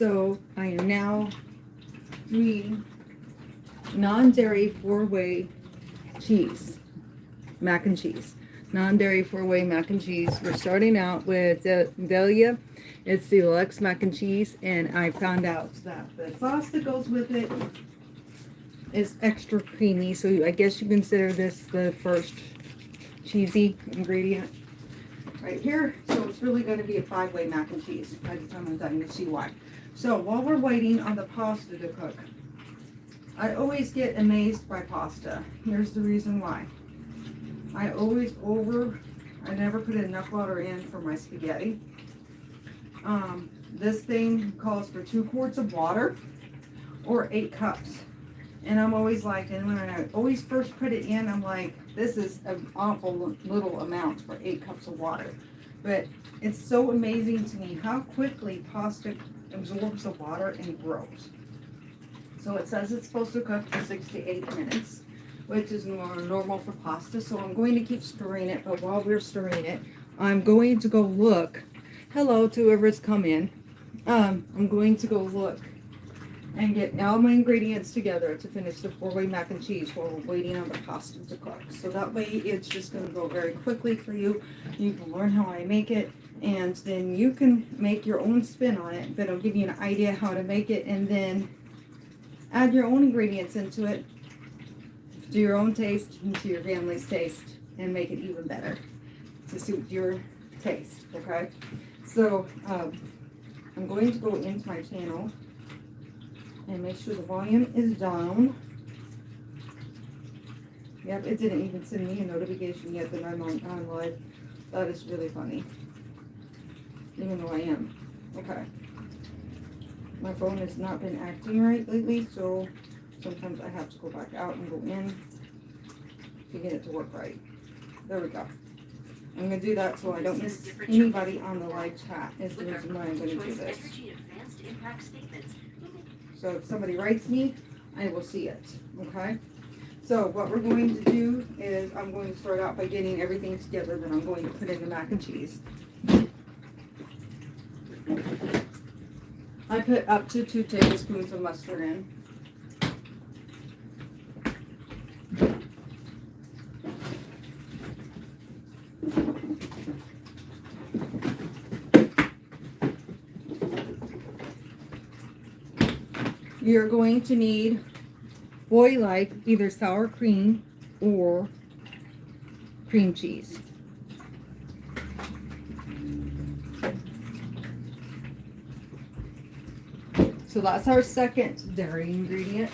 So I am now doing non-dairy 4-way cheese, mac and cheese. Non-dairy 4-way mac and cheese. We're starting out with Delia. It's the deluxe mac and cheese, and I found out that the sauce that goes with it is extra creamy, so I guess you consider this the first cheesy ingredient right here. So it's really going to be a 5-way mac and cheese by the time I'm done. You'll see why. So while we're waiting on the pasta to cook, I always get amazed by pasta. Here's the reason why. I never put enough water in for my spaghetti. This thing calls for 2 quarts of water or 8 cups. And I'm always like, and when I always first put it in, I'm like, this is an awful little amount for 8 cups of water. But it's so amazing to me how quickly pasta absorbs the water and grows. So it says it's supposed to cook for 6 to 8 minutes, which is normal for pasta. So I'm going to keep stirring it, but while we're stirring it, I'm going to go look. Hello to whoever's come in. I'm going to go look and get all my ingredients together to finish the 4-way mac and cheese while we're waiting on the pasta to cook. So that way it's just going to go very quickly for you. You can learn how I make it, and then you can make your own spin on it, but I'll give you an idea how to make it, and then add your own ingredients into it to your own taste and to your family's taste, and make it even better to suit your taste. Okay, so I'm going to go into my channel and make sure the volume is down. Yep, it didn't even send me a notification yet that I'm on live. That is really funny, even though I am. Okay, my phone has not been acting right lately, so sometimes I have to go back out and go in to get it to work right. There we go. I'm going to do that so I don't miss anybody on the live chat is the reason why I'm going to do this. So if somebody writes me, I will see it. Okay? So what we're going to do is I'm going to start out by getting everything together, then I'm going to put in the mac and cheese. I put up to 2 tablespoons of mustard in. You're going to need boy-like either sour cream or cream cheese. So that's our second dairy ingredient.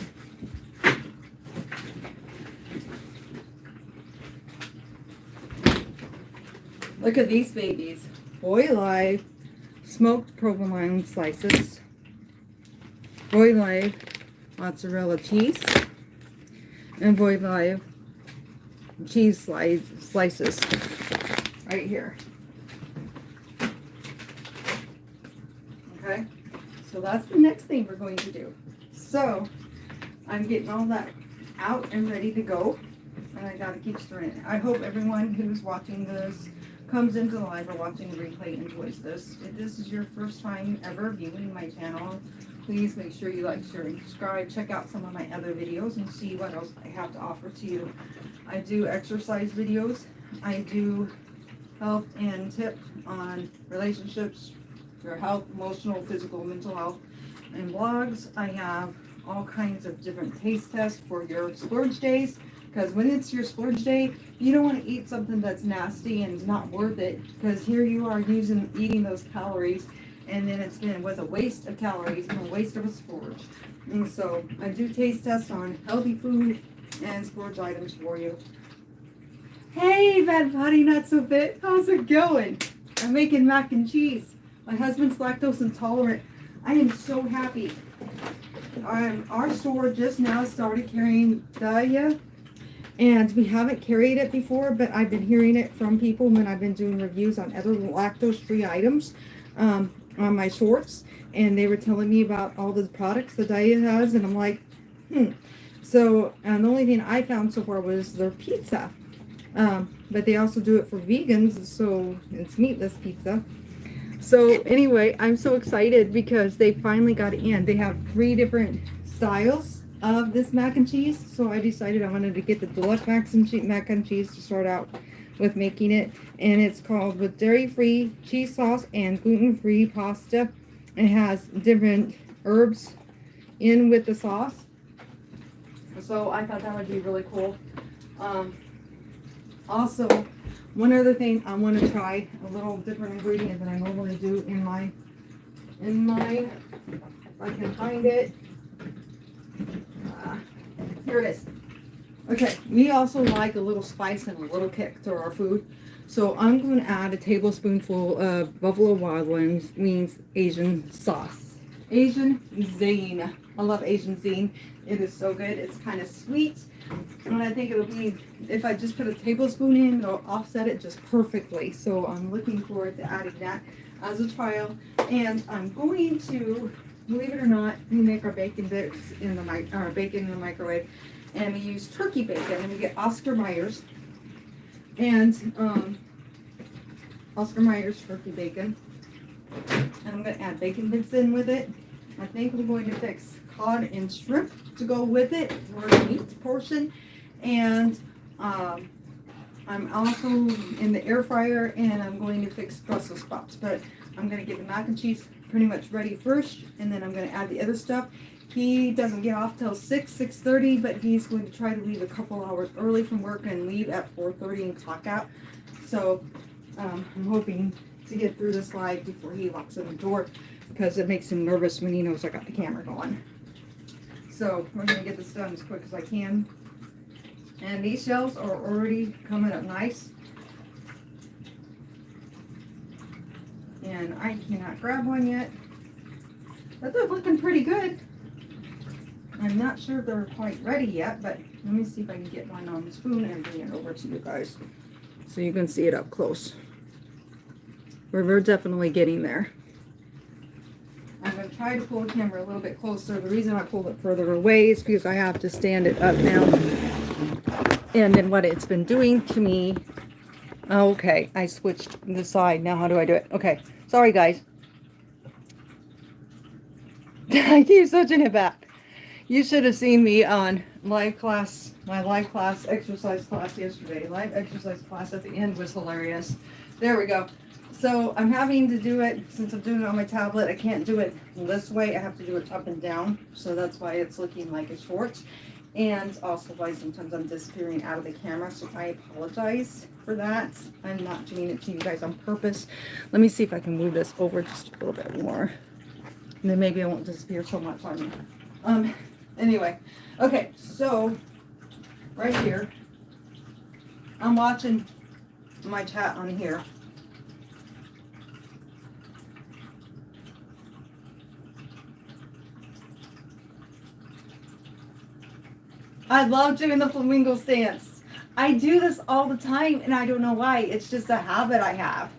Look at these babies. Boy-like smoked provolone slices. Boy-like mozzarella cheese, and boy-like cheese slices right here. Okay, so that's the next thing we're going to do. So I'm getting all that out and ready to go, and I gotta keep stirring it. I hope everyone who's watching this, comes into the live or watching the replay, enjoys this. If this is your first time ever viewing my channel, please make sure you like, share, and subscribe. Check out some of my other videos and see what else I have to offer to you. I do exercise videos. I do health and tips on relationships, your health, emotional, physical, mental health, and blogs. I have all kinds of different taste tests for your splurge days, because when it's your splurge day, you don't want to eat something that's nasty and not worth it, because here you are eating those calories, and then it was a waste of calories and a waste of a splurge. And so I do taste tests on healthy food and splurge items for you. Hey, Bad Potty Not So Fit, how's it going? I'm making mac and cheese. My husband's lactose intolerant. I am so happy. Our store just now started carrying Dahlia, and we haven't carried it before, but I've been hearing it from people when I've been doing reviews on other lactose-free items. On my shorts, and they were telling me about all the products that Dahlia has, and I'm like, So, and the only thing I found so far was their pizza. But they also do it for vegans, so it's meatless pizza. So anyway, I'm so excited because they finally got it in. They have 3 different styles of this mac and cheese. So I decided I wanted to get the deluxe mac and cheese to start out with making it. And it's called with dairy-free cheese sauce and gluten-free pasta. It has different herbs in with the sauce. So I thought that would be really cool. Also, one other thing, I want to try a little different ingredient than I normally do in my, if I can find it. Here it is. Okay, we also like a little spice and a little kick to our food. So I'm going to add a tablespoonful of Buffalo Wild Wings Asian sauce. Asian zing. I love Asian zing. It is so good. It's kind of sweet. And I think it'll be, if I just put a tablespoon in, it'll offset it just perfectly. So I'm looking forward to adding that as a trial. And I'm going to, believe it or not, we make our bacon bits in the microwave. And we use turkey bacon. And we get Oscar Mayer's. And Oscar Mayer's turkey bacon. And I'm going to add bacon bits in with it. I think we're going to fix cod and shrimp to go with it for the meat portion. And I'm also in the air fryer, and I'm going to fix Brussels sprouts. But I'm going to get the mac and cheese pretty much ready first, and then I'm going to add the other stuff. He doesn't get off till 6:30, but he's going to try to leave a couple hours early from work and leave at 4:30 and clock out. So I'm hoping to get through this live before he locks in the door, because it makes him nervous when he knows I got the camera going. So we're going to get this done as quick as I can. And these shells are already coming up nice. And I cannot grab one yet. But they're looking pretty good. I'm not sure if they're quite ready yet, but let me see if I can get one on the spoon and bring it over to you guys, so you can see it up close. We're definitely getting there. I'm going to try to pull the camera a little bit closer. The reason I pulled it further away is because I have to stand it up now. And then what it's been doing to me. Okay, I switched the side. Now how do I do it? Okay, sorry guys. I keep switching it back. You should have seen me on live class, my live class, exercise class yesterday. Live exercise class at the end was hilarious. There we go. So I'm having to do it, since I'm doing it on my tablet, I can't do it this way. I have to do it up and down. So that's why it's looking like a short. And also why sometimes I'm disappearing out of the camera. So I apologize for that. I'm not doing it to you guys on purpose. Let me see if I can move this over just a little bit more. And then maybe I won't disappear so much on you. Anyway, okay, so right here, I'm watching my chat on here. I love doing the flamingo stance. I do this all the time, and I don't know why. It's just a habit I have.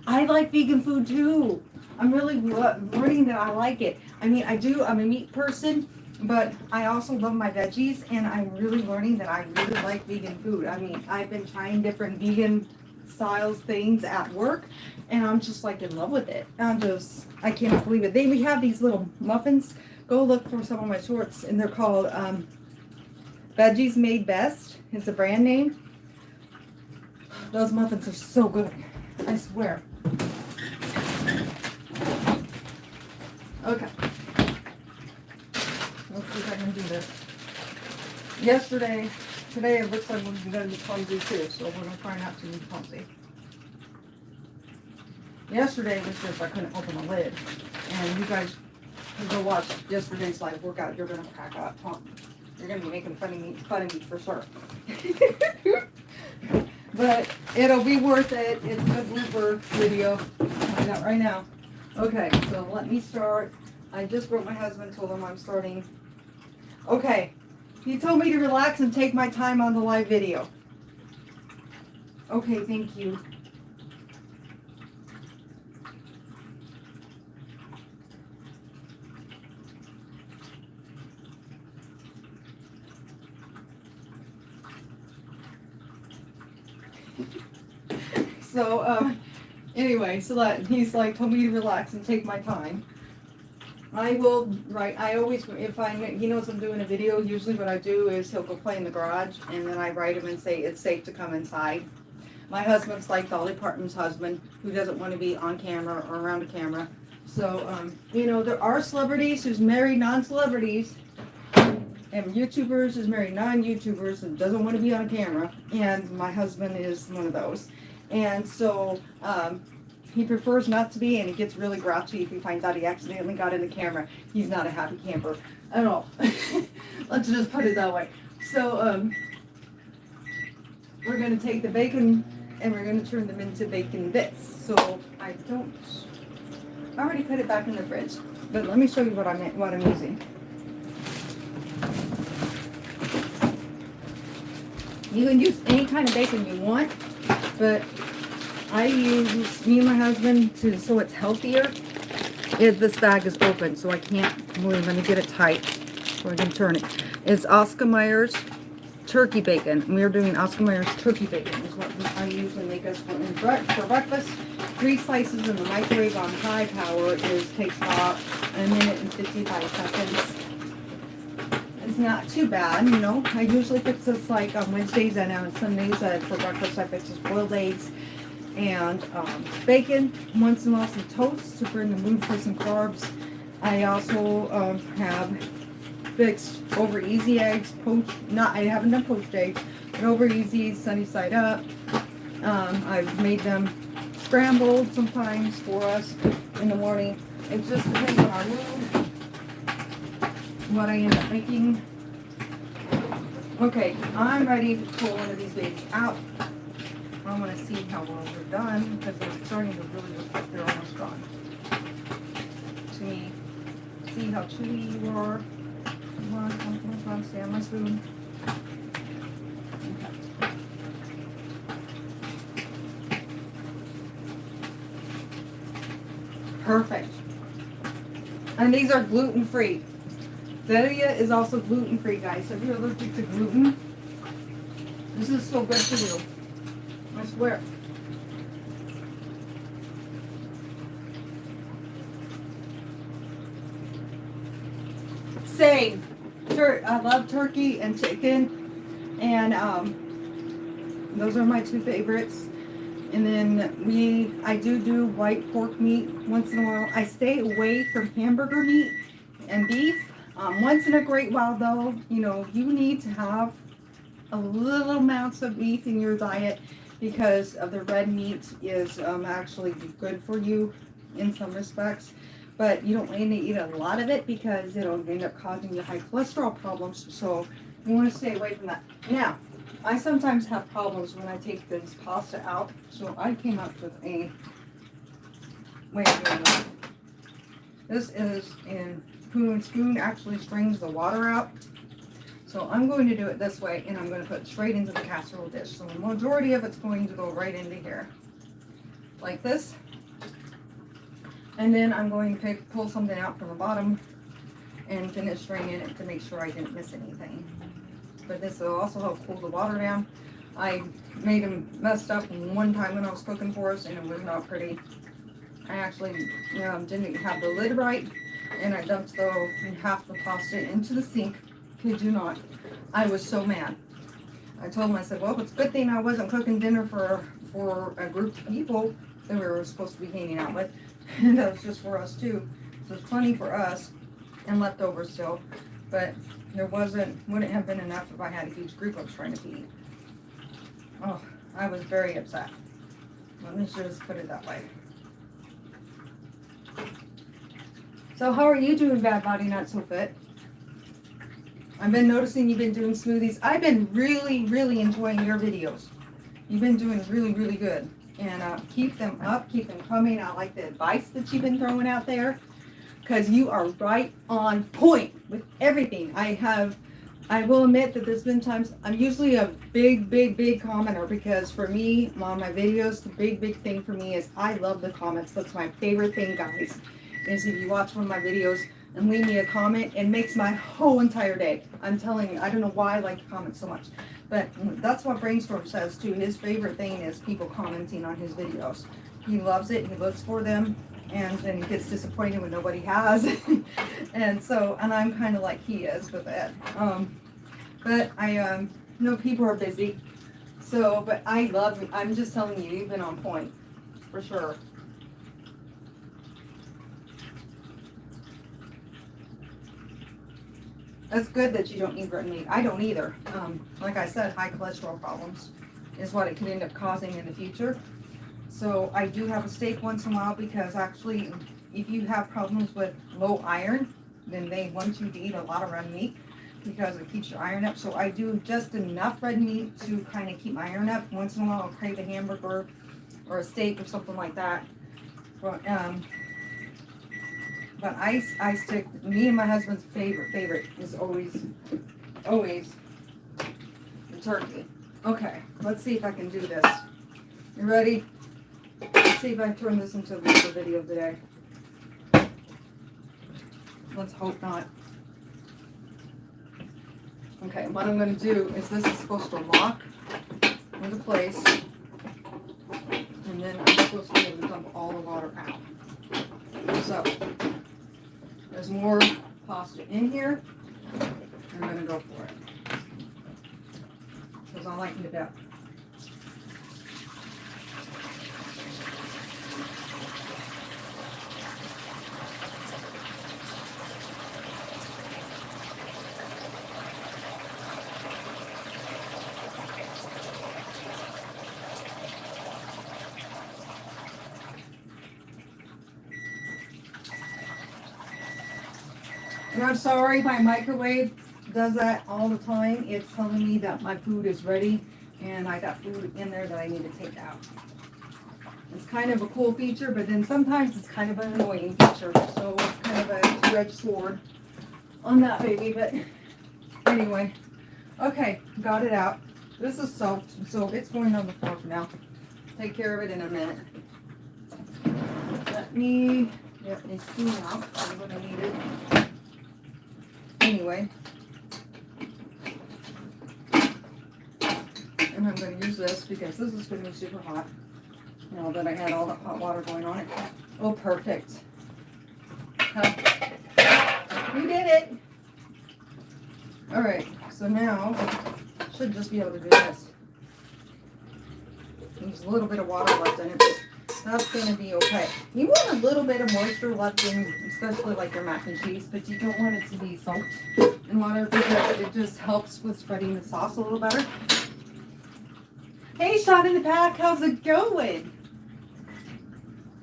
I like vegan food too. I'm really learning that I like it. I mean, I'm a meat person, but I also love my veggies, and I'm really learning that I really like vegan food. I mean, I've been trying different vegan styles things at work, and I'm just like in love with it. I cannot believe it. We have these little muffins. Go look for some of my shorts, and they're called Veggies Made Best. It's a brand name. Those muffins are so good. I swear. Okay. Let's see if I can do this. Today it looks like we're going to be clumsy too, so we're going to try not to be clumsy. Yesterday was just I couldn't open the lid. And you guys who go watch yesterday's live workout, you're going to crack up. Huh? You're going to be making fun of me for sure. But it'll be worth it. It's a blooper video. I'll find out right now. Okay, so let me start. I just wrote my husband, told him I'm starting. Okay, he told me to relax and take my time on the live video. Okay, thank you. So, anyway, so that he's like told me to relax and take my time. I will write. I always, if he knows I'm doing a video, usually what I do is he'll go play in the garage, and then I write him and say it's safe to come inside. My husband's like Dolly Parton's husband, who doesn't want to be on camera or around a camera. So, you know, there are celebrities who's married non-celebrities, and YouTubers who's married non-YouTubers and doesn't want to be on camera. And my husband is one of those. And so, he prefers not to be, and he gets really grouchy if he finds out he accidentally got in the camera. He's not a happy camper at all. Let's just put it that way. So, we're going to take the bacon and we're going to turn them into bacon bits. So, I already put it back in the fridge, but let me show you what I'm using. You can use any kind of bacon you want, but I use, me and my husband, so it's healthier. This bag is open, so I can't, let me get it tight so I can turn it. It's Oscar Mayer's turkey bacon. We are doing Oscar Mayer's turkey bacon. Is what I usually make us for breakfast. 3 slices in the microwave on high power takes about 1 minute and 55 seconds. It's not too bad, you know. I usually fix this like on Wednesdays and on Sundays for breakfast. I fix this boiled eggs and bacon, once in a while some toast to bring the mood for some carbs. I also have fixed over easy eggs, I haven't done poached eggs, but over easy, sunny side up. I've made them scrambled sometimes for us in the morning. It just depends on our mood, what I end up making. Okay, I'm ready to pull one of these babies out. I want to see how well they're done, because they're starting to really look like they're almost gone. To me, see how chewy you are. Come on, stay on my spoon. Okay. Perfect. And these are gluten-free. Zelia is also gluten-free, guys. So if you're allergic to gluten, this is so good for you. I swear. Same. I love turkey and chicken, and those are my 2 favorites. And then I do white pork meat once in a while. I stay away from hamburger meat and beef. Once in a great while, though, you know, you need to have a little amounts of beef in your diet, because of the red meat is actually good for you in some respects. But you don't need to eat a lot of it, because it'll end up causing you high cholesterol problems. So you want to stay away from that. Now, I sometimes have problems when I take this pasta out. So I came up with a way of doing that. This is in spoon actually strains the water out. So I'm going to do it this way, and I'm going to put it straight into the casserole dish. So the majority of it's going to go right into here, like this. And then I'm going to pull something out from the bottom and finish straining it to make sure I didn't miss anything. But this will also help cool the water down. I made them messed up one time when I was cooking for us, and it was not pretty. I actually didn't have the lid right, and I dumped half the pasta into the sink. Kid you not. I was so mad. I told him, I said, well, it's a good thing I wasn't cooking dinner for a group of people that we were supposed to be hanging out with. And that was just for us too. So it's plenty for us and leftovers still. But wouldn't have been enough if I had a huge group I was trying to feed. Oh, I was very upset. Let me just put it that way. So how are you doing, Bad Body Not So Fit? I've been noticing you've been doing smoothies. I've been really, really enjoying your videos. You've been doing really, really good. And keep them up, keep them coming. I like the advice that you've been throwing out there, because you are right on point with everything. I will admit that there's been times, I'm usually a big commenter, because for me, on my videos, the big thing for me is I love the comments. That's my favorite thing, guys, is if you watch one of my videos and leave me a comment, it makes my whole entire day. I'm telling you, I don't know why I like comments so much. But that's what Brainstorm says too. His favorite thing is people commenting on his videos. He loves it. He looks for them, and then he gets disappointed when nobody has. And so, and I'm kind of like he is with it. But I know people are busy. So, but I love, I'm just telling you, you've been on point, for sure. That's good that you don't eat red meat. I don't either. Like I said, high cholesterol problems is what it could end up causing in the future. So I do have a steak once in a while because actually, if you have problems with low iron, then they want you to eat a lot of red meat because it keeps your iron up. So I do just enough red meat to kind of keep my iron up. Once in a while I'll crave a hamburger or a steak or something like that. But I stick, me and my husband's favorite is always the turkey. Okay, let's see if I can do this. You ready? Let's see if I turn this into a video today. Let's hope not. Okay, what I'm going to do is this is supposed to lock into place, and then I'm supposed to be able to dump all the water out. So, there's more pasta in here. I'm going to go for it because I like it to death. And I'm sorry, my microwave does that all the time. It's telling me that my food is ready and I got food in there that I need to take out. It's kind of a cool feature, but then sometimes it's kind of an annoying feature. So it's kind of a two-edged sword on that baby. But anyway, okay, got it out. This is soaked, so it's going on the fork now. Take care of it in a minute. Let me get a spoon out. I'm going to need it. Anyway, and I'm going to use this because this is going to be super hot now that I had all that hot water going on it. Oh, perfect. We did it. All right, so now I should just be able to do this. There's a little bit of water left in it, but that's going to be okay. You want a little bit of moisture left in, especially like your mac and cheese, but you don't want it to be soaked in water because it just helps with spreading the sauce a little better. Hey, Shot in the Pack, how's it going?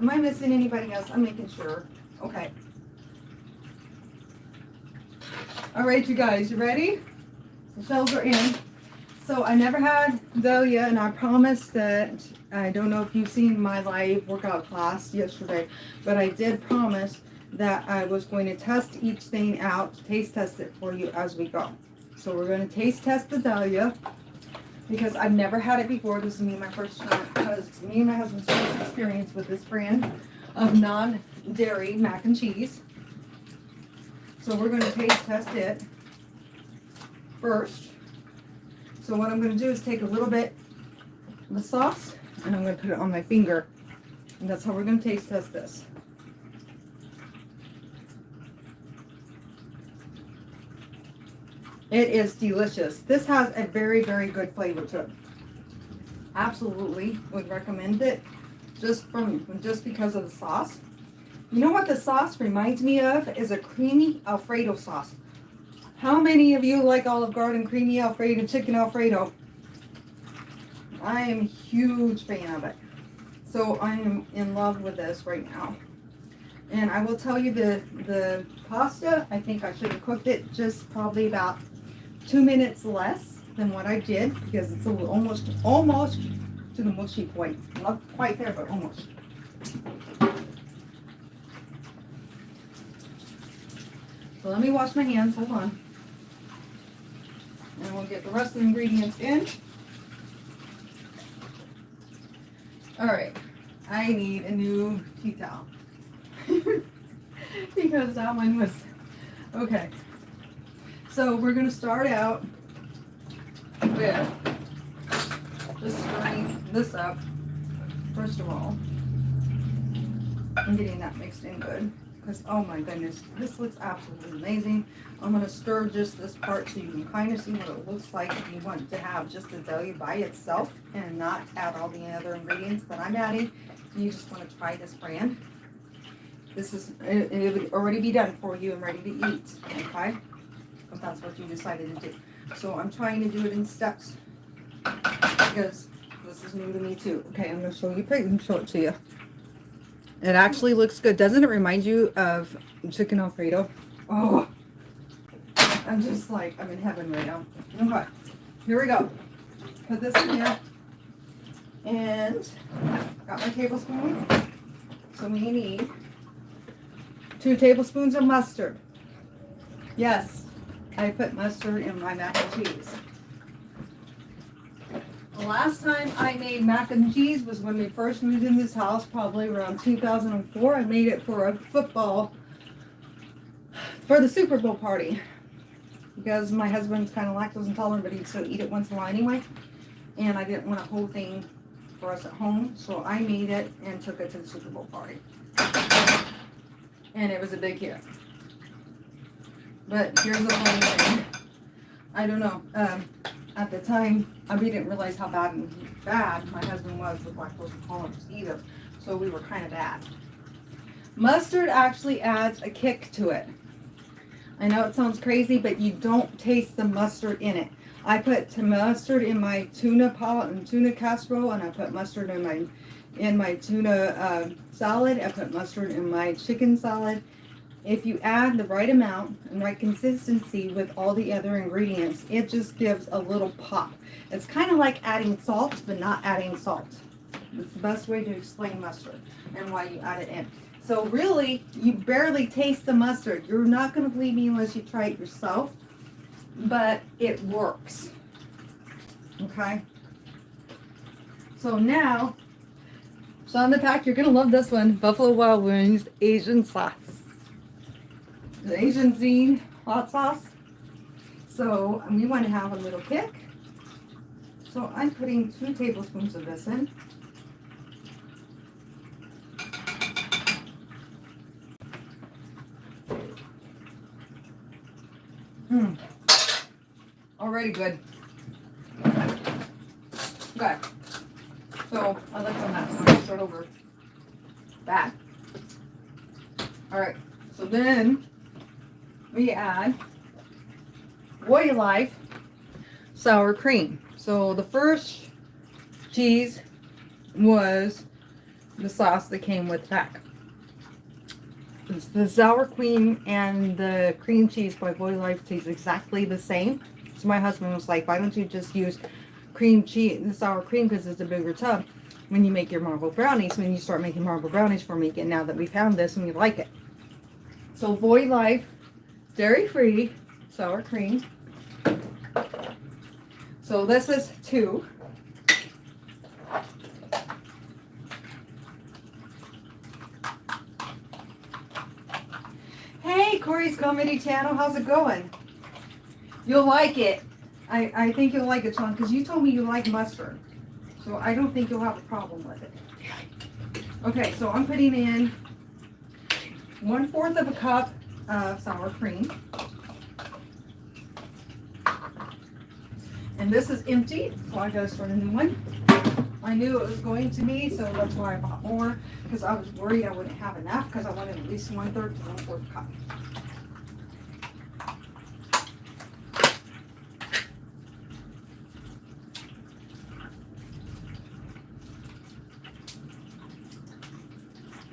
Am I missing anybody else? I'm making sure. Okay. All right, you guys, you ready? The shells are in. So I never had Dahlia, and I promised that, I don't know if you've seen my live workout class yesterday, but I did promise that I was going to test each thing out, taste test it for you as we go. So we're going to taste test the Dahlia, because I've never had it before. This is me my first time, because me and my husband's first experience with this brand of non-dairy mac and cheese. So we're going to taste test it first. So what I'm going to do is take a little bit of the sauce and I'm going to put it on my finger. And that's how we're going to taste test this. It is delicious. This has a very, very good flavor to it. Absolutely would recommend it just because of the sauce. You know what the sauce reminds me of is a creamy Alfredo sauce. How many of you like Olive Garden creamy Alfredo, chicken Alfredo? I am a huge fan of it. So I am in love with this right now. And I will tell you the pasta, I think I should have cooked it just probably about 2 minutes less than what I did because it's almost to the mushy point. Not quite there, but almost. So let me wash my hands, hold on. And we'll get the rest of the ingredients in. All right, I need a new tea towel. Because that one was, okay. So we're gonna start out with with just stirring this up, first of all, and getting that mixed in good. Because, oh my goodness, this looks absolutely amazing. I'm going to stir just this part so you can kind of see what it looks like if you want to have just the deli by itself and not add all the other ingredients that I'm adding. You just want to try this brand. This is, it would already be done for you and ready to eat, okay? If that's what you decided to do. So I'm trying to do it in steps because this is new to me too. Okay, I'm going to show you, show it to you. It actually looks good. Doesn't it remind you of chicken Alfredo? Oh, I'm just like, I'm in heaven right now. Okay, here we go. Put this in here. And got my tablespoon. So we need 2 tablespoons of mustard. Yes, I put mustard in my mac and cheese. The last time I made mac and cheese was when we first moved in this house, probably around 2004. I made it for a football, for the Super Bowl party. Because my husband's kind of lactose intolerant, but he'd still eat it once in a while anyway. And I didn't want a whole thing for us at home, so I made it and took it to the Super Bowl party. And it was a big hit. But here's the funny thing. I don't know. At the time, we didn't realize how bad my husband was with lactose intolerance either. So we were kind of bad. Mustard actually adds a kick to it. I know it sounds crazy, but you don't taste the mustard in it. I put mustard in my tuna casserole, and I put mustard in my tuna salad. I put mustard in my chicken salad. If you add the right amount and right consistency with all the other ingredients, it just gives a little pop. It's kind of like adding salt, but not adding salt. It's the best way to explain mustard and why you add it in. So really, you barely taste the mustard. You're not going to believe me unless you try it yourself, but it works. Okay? So now, so on the pack, you're going to love this one, Buffalo Wild Wings Asian sauce. The Asian Zine hot sauce. So we want to have a little kick. So I'm putting 2 tablespoons of this in. Already good. Okay. So I like some of that, so I'm going to start over that. Alright. So then we add Royal Life sour cream. So the first cheese was the sauce that came with pack. It's the sour cream and the cream cheese by Royal Life tastes exactly the same. So my husband was like, why don't you just use cream cheese, the sour cream, because it's a bigger tub when you make your marble brownies, when you start making marble brownies for me again, now that we found this and we like it. So Void Life dairy-free sour cream. So this is 2. Hey, Corey's Comedy Channel, how's it going? You'll like it. I think you'll like it, Sean, because you told me you like mustard. So I don't think you'll have a problem with it. Okay, so I'm putting in 1/4 of a cup of sour cream. And this is empty, so I gotta start a new one. I knew it was going to be, so that's why I bought more, because I was worried I wouldn't have enough, because I wanted at least 1/3 to 1/4 cup.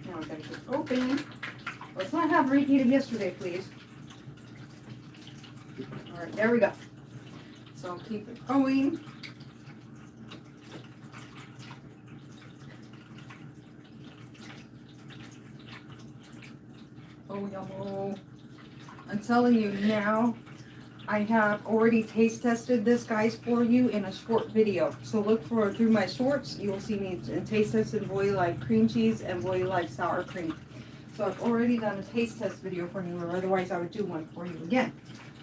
Now I gotta just open. Let's not have repeated yesterday, please. All right, there we go. So I'll keep it going. Oh, yummo. I'm telling you now, I have already taste tested this, guys, for you in a short video. So look for through my shorts. You will see me taste tested Voy Life cream cheese and Voy Life sour cream. So I've already done a taste test video for you, or otherwise I would do one for you again.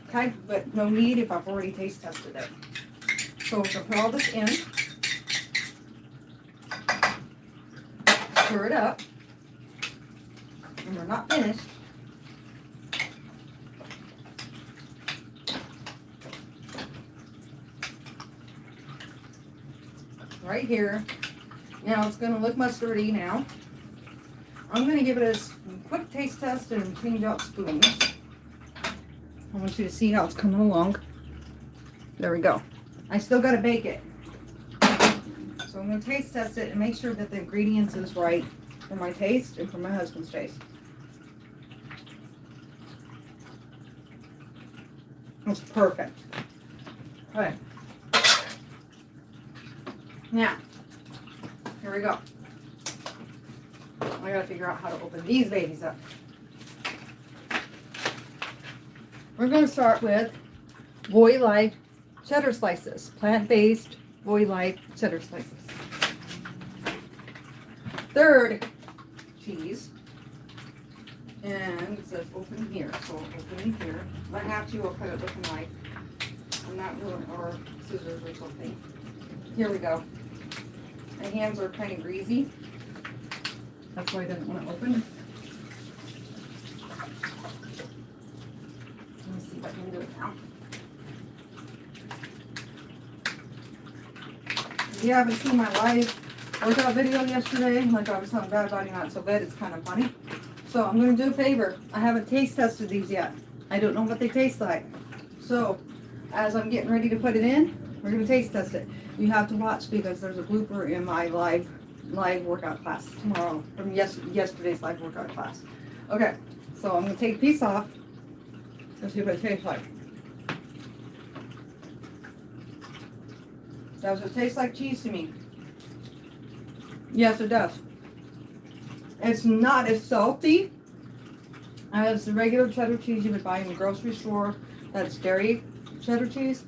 Okay, but no need if I've already taste tested it. So we're going to put all this in. Stir it up. And we're not finished. Right here. Now it's going to look mustardy now. I'm going to give it a quick taste test and change out spoons. I want you to see how it's coming along. There we go. I still got to bake it. So I'm going to taste test it and make sure that the ingredients is right for my taste and for my husband's taste. It's perfect. Okay. Now, here we go. I gotta figure out how to open these babies up. We're gonna start with Voy Life cheddar slices. Plant-based Voy Life cheddar slices. Third cheese. And it says open here. So open here. If I have to, I'll cut it with a knife. I'm not really, or scissors or something. Here we go. My hands are kind of greasy. That's why I didn't want to open. Let me see if I can do it now. If you haven't seen my live workout video yesterday, like I was talking about Body Not So Bad, it's kind of funny. So I'm going to do a favor. I haven't taste tested these yet. I don't know what they taste like. So as I'm getting ready to put it in, we're going to taste test it. You have to watch because there's a blooper in my live workout class tomorrow from yesterday's live workout class. Okay, so I'm going to take a piece off. Let's see what it tastes like. Does it taste like cheese to me? Yes, it does. It's not as salty as the regular cheddar cheese you would buy in the grocery store. That's dairy cheddar cheese.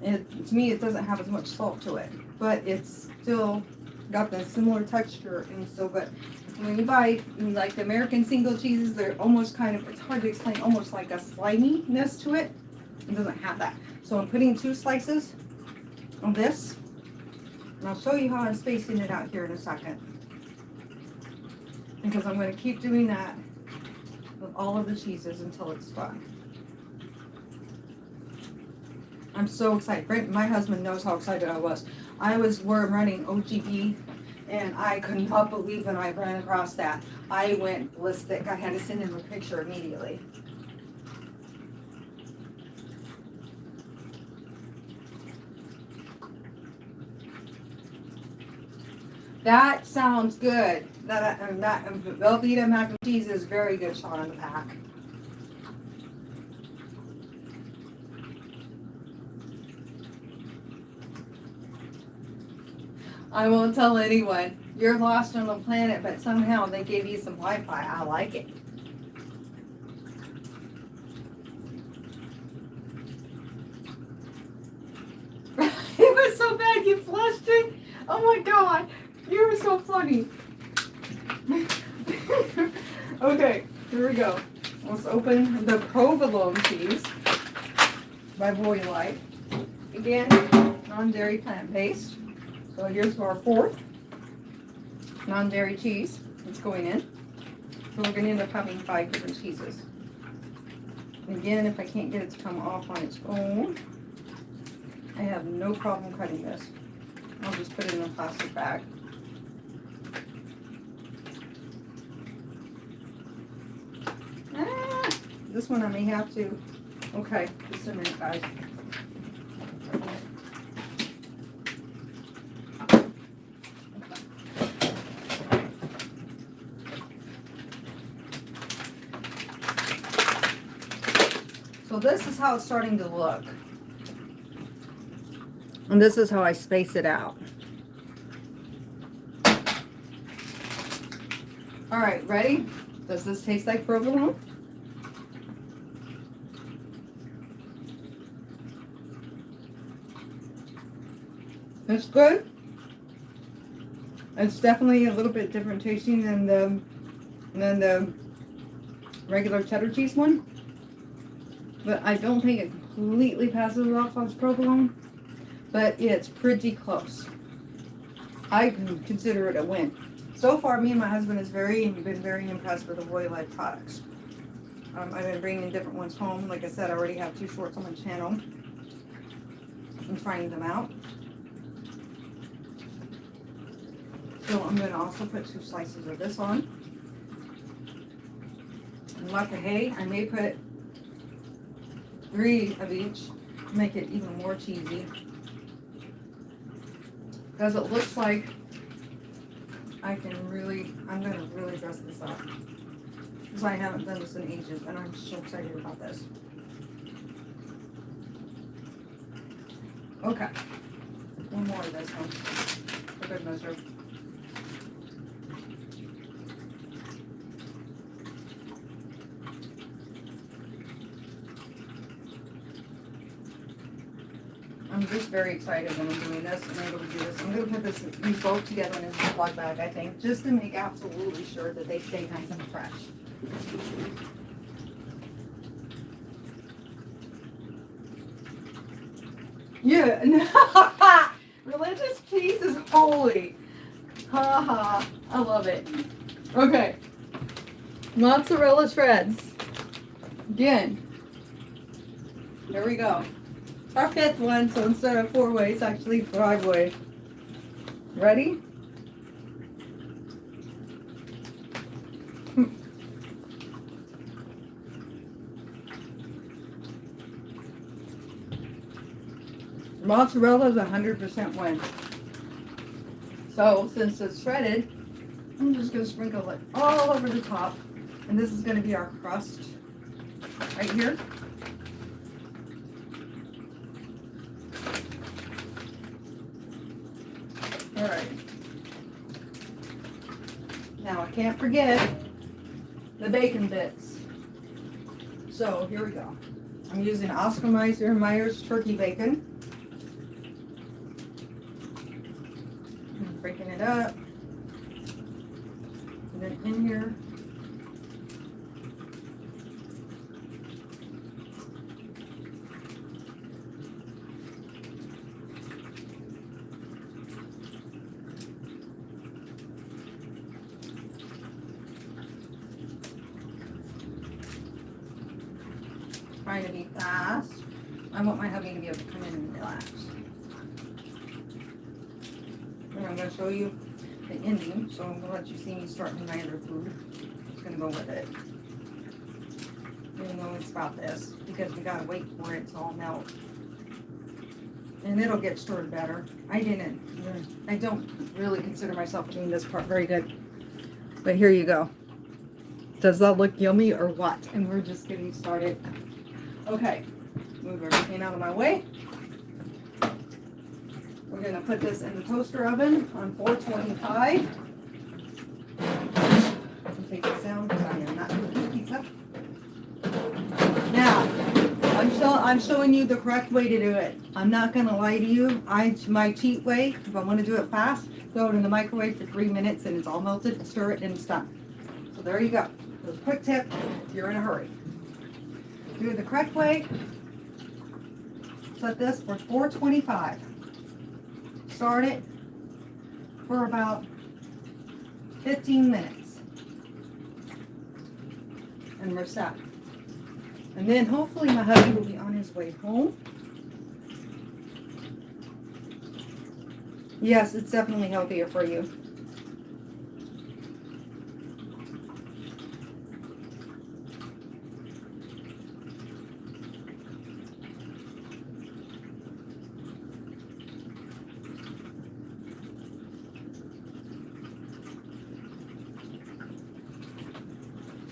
To me, it doesn't have as much salt to it, but it's still got the similar texture and so good. When you buy like the American single cheeses, they're almost kind of, it's hard to explain, almost like a sliminess to it. It doesn't have that. So I'm putting 2 slices of this, and I'll show you how I'm spacing it out here in a second. Because I'm going to keep doing that with all of the cheeses until it's done. I'm so excited. My husband knows how excited I was. I was running OGB, and I could not believe when I ran across that. I went ballistic. I had to send him a picture immediately. That sounds good. That Velveeta mac and cheese is very good shot on the pack. I won't tell anyone. You're lost on the planet, but somehow they gave you some Wi-Fi. I like it. It was so bad you flushed it. Oh my God. You were so funny. Okay, here we go. Let's open the provolone cheese by Voy Life. Again, non-dairy plant-based. So here's our 4th non-dairy cheese that's going in. So we're going to end up having 5 different cheeses. And again, if I can't get it to come off on its own, I have no problem cutting this. I'll just put it in a plastic bag. This one I may have to. Okay, just a minute, guys. So this is how it's starting to look. And this is how I space it out. All right, ready? Does this taste like provolone? It's good. It's definitely a little bit different tasting than the regular cheddar cheese one. But I don't think it completely passes off as provolone. but it's pretty close. I can consider it a win. So far, me and my husband has been very impressed with the Roy Life products. I've been bringing different ones home. Like I said, I already have 2 shorts on my channel. I'm trying them out. So I'm going to also put 2 slices of this on. And like the hay, I may put 3 of each to make it even more cheesy. Because it looks like I'm going to really dress this up. Because I haven't done this in ages, and I'm so excited about this. Okay. One more of this one. For good measure. I'm just very excited when I'm doing this and able to do this. I'm going to put these both together in a Ziploc bag, I think, just to make absolutely sure that they stay nice and fresh. Yeah, religious peace is holy. Ha ha, I love it. Okay, mozzarella shreds. Again, there we go. Our 5th one, so instead of 4 ways, actually 5 ways. Ready? Mozzarella is 100% win. So since it's shredded, I'm just going to sprinkle it all over the top. And this is going to be our crust right here. Alright. Now I can't forget the bacon. So here we go. I'm using Oscar Mayer's turkey bacon. I'm breaking it up. And then in here, trying to be fast. I want my hubby to be able to come in and relax. And I'm going to show you the ending, so I'm going to let you see me starting my other food. I'm just going to go with it. Even though it's about this, because we got to wait for it to all melt. And it'll get stirred better. I don't really consider myself doing this part very good. But here you go. Does that look yummy or what? And we're just getting started. Okay, move everything out of my way. We're going to put this in the toaster oven on 425. Take this down because I am not cooking pizza. Now, I'm showing you the correct way to do it. I'm not going to lie to you. My cheat way, if I want to do it fast, throw it in the microwave for 3 minutes and it's all melted, stir it, and it's done. So there you go. There's a quick tip if you're in a hurry. Do it the correct way. Set this for 425. Start it for about 15 minutes. And we're set. And then hopefully my hubby will be on his way home. Yes, it's definitely healthier for you.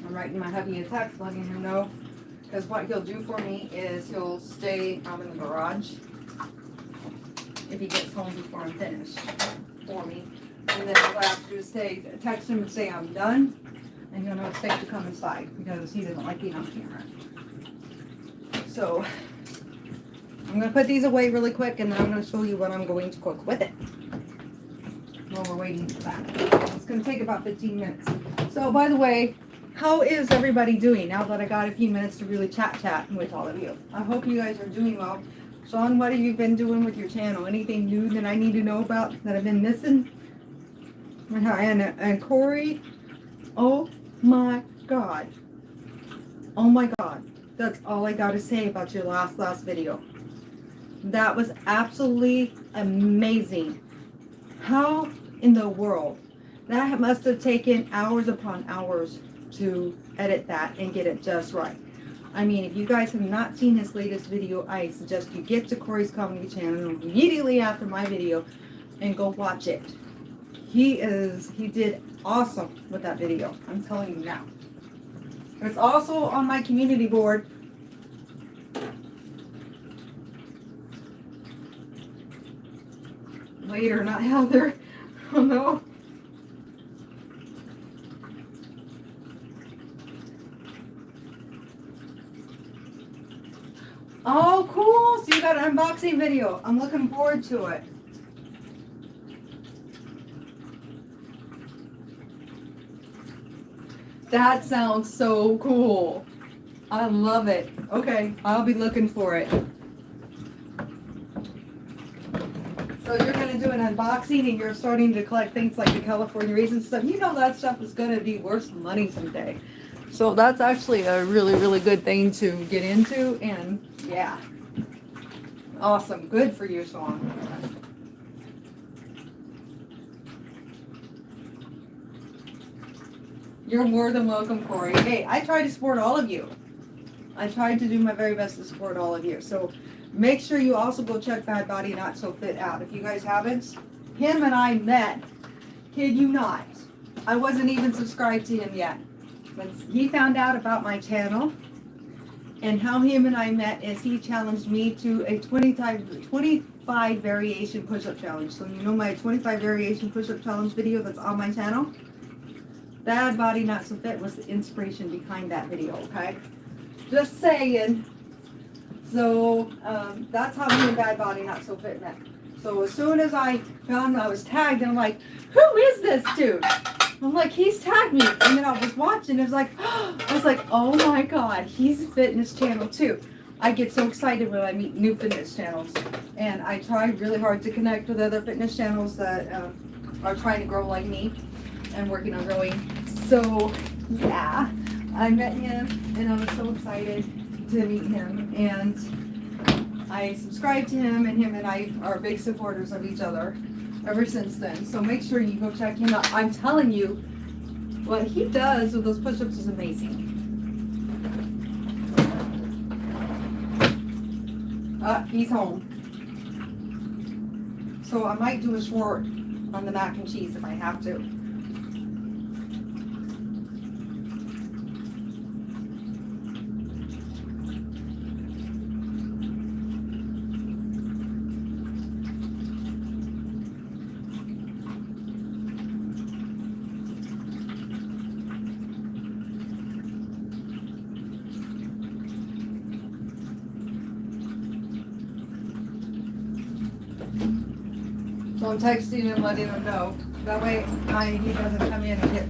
I'm writing my hubby a text letting him know, because what he'll do for me is he'll stay out in the garage if he gets home before I'm finished for me. And then what I have to do is text him and say I'm done, and he'll know it's safe to come inside because he doesn't like being on camera. So I'm going to put these away really quick, and then I'm going to show you what I'm going to cook with it while we're waiting for that. It's going to take about 15 minutes. So by the way, how is everybody doing now that I got a few minutes to really chat with all of you? I hope you guys are doing well. Sean, what have you been doing with your channel? Anything new that I need to know about that I've been missing? And Corey, oh my God. Oh my God. That's all I got to say about your last video. That was absolutely amazing. How in the world? That must have taken hours upon hours to edit that and get it just right. I mean, if you guys have not seen his latest video, I suggest you get to Corey's comedy channel immediately after my video and go watch it. He did awesome with that video. I'm telling you now. It's also on my community board. Later, not Heather. Oh no. Oh, cool. So you got an unboxing video. I'm looking forward to it. That sounds so cool. I love it. Okay, I'll be looking for it. So you're going to do an unboxing and you're starting to collect things like the California raisin stuff. You know that stuff is going to be worth some money someday. So that's actually a really, really good thing to get into. And yeah, awesome. Good for you, Sean. You're more than welcome, Corey. Hey, I try to support all of you. I tried to do my very best to support all of you. So make sure you also go check Bad Body Not So Fit out. If you guys haven't, him and I met. Kid you not. I wasn't even subscribed to him yet. When he found out about my channel and how him and I met is he challenged me to a 25 variation push-up challenge. So you know my 25 variation push-up challenge video that's on my channel? Bad Body Not So Fit was the inspiration behind that video, okay? Just saying. So that's how me and Bad Body Not So Fit met. So as soon as I found I was tagged, and I'm like, who is this dude? I'm like, he's tagged me. And then I was watching, I was like, oh my God, he's a fitness channel too. I get so excited when I meet new fitness channels. And I try really hard to connect with other fitness channels that are trying to grow like me and working on growing. So yeah, I met him and I was so excited to meet him. And I subscribed to him, and him and I are big supporters of each other ever since then. So make sure you go check him out. I'm telling you, what he does with those push-ups is amazing. He's home. So I might do a short on the mac and cheese if I have to. So I'm texting him, letting him know. That way he doesn't come in and get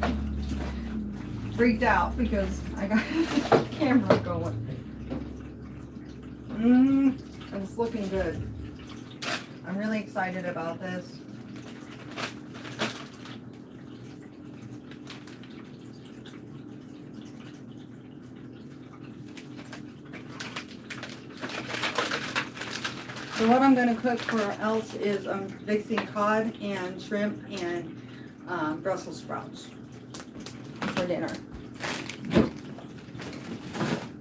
freaked out because I got the camera going. It's looking good. I'm really excited about this. So what I'm going to cook for else is mixing cod and shrimp and Brussels sprouts for dinner.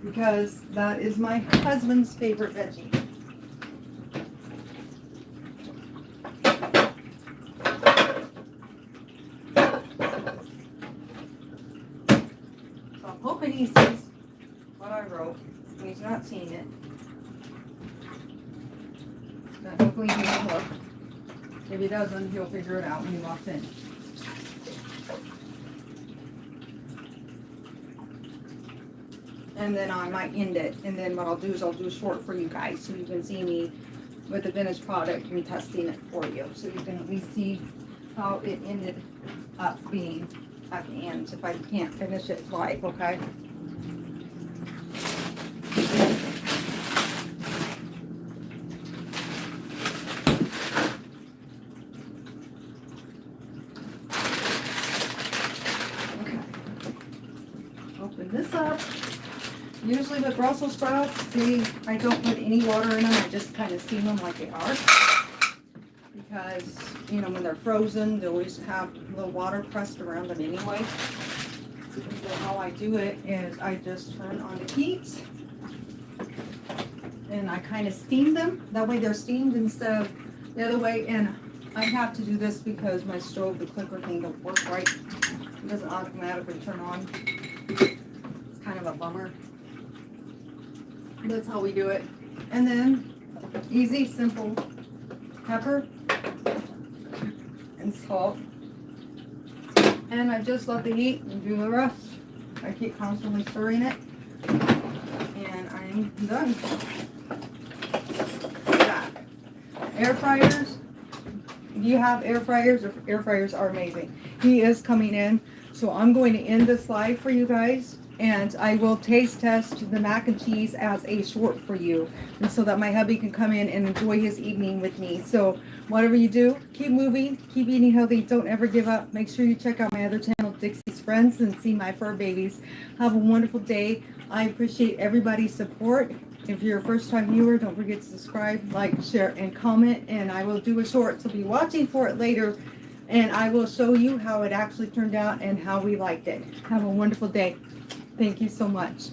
Because that is my husband's favorite veggie. So I'm hoping he sees what I wrote. He's not seen it. But hopefully he will look. If he doesn't, he'll figure it out when he walks in. And then I might end it. And then what I'll do is I'll do a short for you guys so you can see me with the finished product and testing it for you. So you can at least see how it ended up being at the end if I can't finish it live, okay? this up. Usually with Brussels sprouts, I don't put any water in them. I just kind of steam them like they are. Because, you know, when they're frozen, they always have a little water pressed around them anyway. So how I do it is I just turn on the heat. And I kind of steam them. That way they're steamed instead of the other way. And I have to do this because my stove, the clicker thing, don't work right. It doesn't automatically turn on. It's kind of a bummer. That's how we do it. And then easy, simple pepper and salt. And I just let the heat and do the rest. I keep constantly stirring it. And I'm done. That. Air fryers. If you have air fryers, air fryers are amazing. He is coming in. So I'm going to end this live for you guys. And I will taste test the mac and cheese as a short for you. And so that my hubby can come in and enjoy his evening with me. So whatever you do, keep moving, keep eating healthy, don't ever give up. Make sure you check out my other channel, Dixie's Friends, and see my fur babies. Have a wonderful day. I appreciate everybody's support. If you're a first time viewer, don't forget to subscribe, like, share, and comment. And I will do a short, so be watching for it later. And I will show you how it actually turned out and how we liked it. Have a wonderful day. Thank you so much.